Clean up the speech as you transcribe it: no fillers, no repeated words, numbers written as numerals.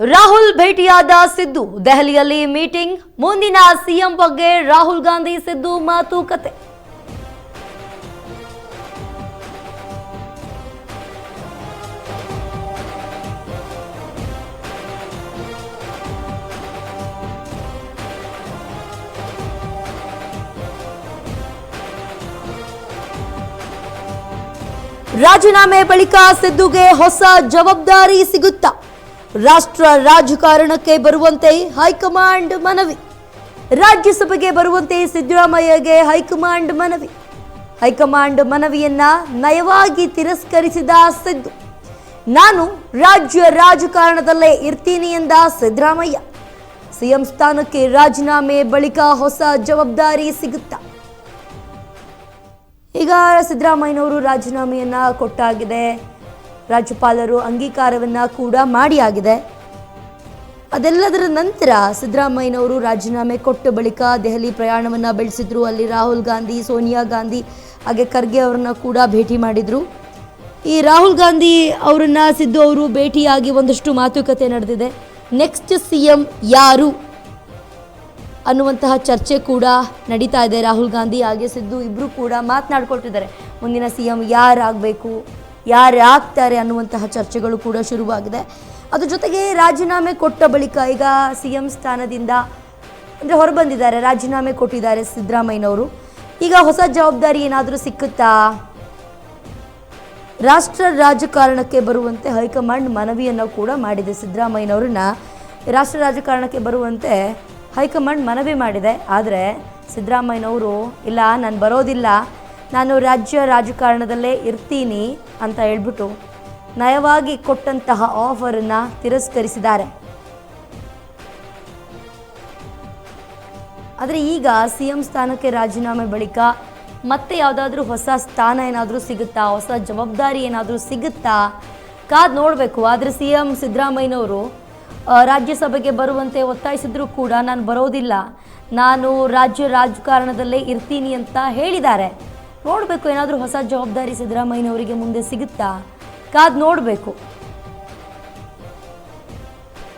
ರಾಹುಲ್ ಭೇಟಿಯಾದ ಸಿದ್ದು ದೆಹಲಿಯಲ್ಲಿ ಮೀಟಿಂಗ್ ಮುಂದಿನ ಸಿಎಂ ಬಗ್ಗೆ ರಾಹುಲ್ ಗಾಂಧಿ ಸಿದ್ದು ಮಾತುಕತೆ ರಾಜೀನಾಮೆ ಬಳಿಕ ಸಿದ್ದುಗೆ ಹೊಸ ಜವಾಬ್ದಾರಿ ಸಿಗುತ್ತಾ ರಾಷ್ಟ್ರ ರಾಜಕಾರಣಕ್ಕೆ ಬರುವಂತೆ ಹೈಕಮಾಂಡ್ ಮನವಿ ರಾಜ್ಯಸಭೆಗೆ ಬರುವಂತೆ ಸಿದ್ದರಾಮಯ್ಯಗೆ ಹೈಕಮಾಂಡ್ ಮನವಿಯನ್ನ ನಯವಾಗಿ ತಿರಸ್ಕರಿಸಿದ ಸಿದ್ದು ನಾನು ರಾಜ್ಯ ರಾಜಕಾರಣದಲ್ಲೇ ಇರ್ತೀನಿ ಎಂದ ಸಿದ್ದರಾಮಯ್ಯ ಸಿಎಂ ಸ್ಥಾನಕ್ಕೆ ರಾಜೀನಾಮೆ ಬಳಿಕ ಹೊಸ ಜವಾಬ್ದಾರಿ ಸಿಗುತ್ತಾ ಈಗ ಸಿದ್ದರಾಮಯ್ಯನವರು ರಾಜೀನಾಮೆಯನ್ನ ಕೊಟ್ಟಾಗಿದೆ ರಾಜ್ಯಪಾಲರು ಅಂಗೀಕಾರವನ್ನ ಕೂಡ ಮಾಡಿಯಾಗಿದೆ ಅದೆಲ್ಲದರ ನಂತರ ಸಿದ್ದರಾಮಯ್ಯನವರು ರಾಜೀನಾಮೆ ಕೊಟ್ಟ ಬಳಿಕ ದೆಹಲಿ ಪ್ರಯಾಣವನ್ನ ಬೆಳೆಸಿದ್ರು ಅಲ್ಲಿ ರಾಹುಲ್ ಗಾಂಧಿ ಸೋನಿಯಾ ಗಾಂಧಿ ಹಾಗೆ ಖರ್ಗೆ ಅವರನ್ನ ಕೂಡ ಭೇಟಿ ಮಾಡಿದ್ರು ಈ ರಾಹುಲ್ ಗಾಂಧಿ ಅವರನ್ನ ಸಿದ್ದು ಅವರು ಭೇಟಿಯಾಗಿ ಒಂದಷ್ಟು ಮಾತುಕತೆ ನಡೆದಿದೆ ನೆಕ್ಸ್ಟ್ ಸಿಎಂ ಯಾರು ಅನ್ನುವಂತಹ ಚರ್ಚೆ ಕೂಡ ನಡೀತಾ ಇದೆ ರಾಹುಲ್ ಗಾಂಧಿ ಹಾಗೆ ಸಿದ್ದು ಇಬ್ಬರು ಕೂಡ ಮಾತನಾಡ್ಕೊಳ್ತಿದ್ದಾರೆ ಮುಂದಿನ ಸಿಎಂ ಯಾರಾಗಬೇಕು ಯಾರಾಗ್ತಾರೆ ಅನ್ನುವಂತಹ ಚರ್ಚೆಗಳು ಕೂಡ ಶುರುವಾಗಿದೆ ಅದ್ರ ಜೊತೆಗೆ ರಾಜೀನಾಮೆ ಕೊಟ್ಟ ಬಳಿಕ ಈಗ ಸಿಎಂ ಸ್ಥಾನದಿಂದ ಅಂದರೆ ಹೊರಬಂದಿದ್ದಾರೆ ರಾಜೀನಾಮೆ ಕೊಟ್ಟಿದ್ದಾರೆ ಸಿದ್ದರಾಮಯ್ಯನವರು ಈಗ ಹೊಸ ಜವಾಬ್ದಾರಿ ಏನಾದರೂ ಸಿಕ್ಕುತ್ತಾ ರಾಷ್ಟ್ರ ರಾಜಕಾರಣಕ್ಕೆ ಬರುವಂತೆ ಹೈಕಮಾಂಡ್ ಮನವಿಯನ್ನು ಕೂಡ ಮಾಡಿದೆ ಸಿದ್ದರಾಮಯ್ಯನವ್ರನ್ನ ರಾಷ್ಟ್ರ ರಾಜಕಾರಣಕ್ಕೆ ಬರುವಂತೆ ಹೈಕಮಾಂಡ್ ಮನವಿ ಮಾಡಿದೆ ಆದರೆ ಸಿದ್ದರಾಮಯ್ಯನವರು ಇಲ್ಲ ನಾನು ಬರೋದಿಲ್ಲ ನಾನು ರಾಜ್ಯ ರಾಜಕಾರಣದಲ್ಲೇ ಇರ್ತೀನಿ ಅಂತ ಹೇಳ್ಬಿಟ್ಟು ನಯವಾಗಿ ಕೊಟ್ಟಂತಹ ಆಫರನ್ನು ತಿರಸ್ಕರಿಸಿದ್ದಾರೆ ಆದರೆ ಈಗ ಸಿಎಂ ಸ್ಥಾನಕ್ಕೆ ರಾಜೀನಾಮೆ ಬಳಿಕ ಮತ್ತೆ ಯಾವುದಾದ್ರೂ ಹೊಸ ಸ್ಥಾನ ಏನಾದರೂ ಸಿಗುತ್ತಾ ಹೊಸ ಜವಾಬ್ದಾರಿ ಏನಾದರೂ ಸಿಗುತ್ತಾ ಕಾದು ನೋಡಬೇಕು ಆದರೆ ಸಿಎಂ ಸಿದ್ದರಾಮಯ್ಯನವರು ರಾಜ್ಯಸಭೆಗೆ ಬರುವಂತೆ ಒತ್ತಾಯಿಸಿದ್ರು ಕೂಡ ನಾನು ಬರೋದಿಲ್ಲ ನಾನು ರಾಜ್ಯ ರಾಜಕಾರಣದಲ್ಲೇ ಇರ್ತೀನಿ ಅಂತ ಹೇಳಿದ್ದಾರೆ ನೋಡಬೇಕು ಏನಾದರೂ ಹೊಸ ಜವಾಬ್ದಾರಿ ಸಿದ್ದರಾಮಯ್ಯನವರಿಗೆ ಮುಂದೆ ಸಿಗುತ್ತಾ ಕಾದು ನೋಡಬೇಕು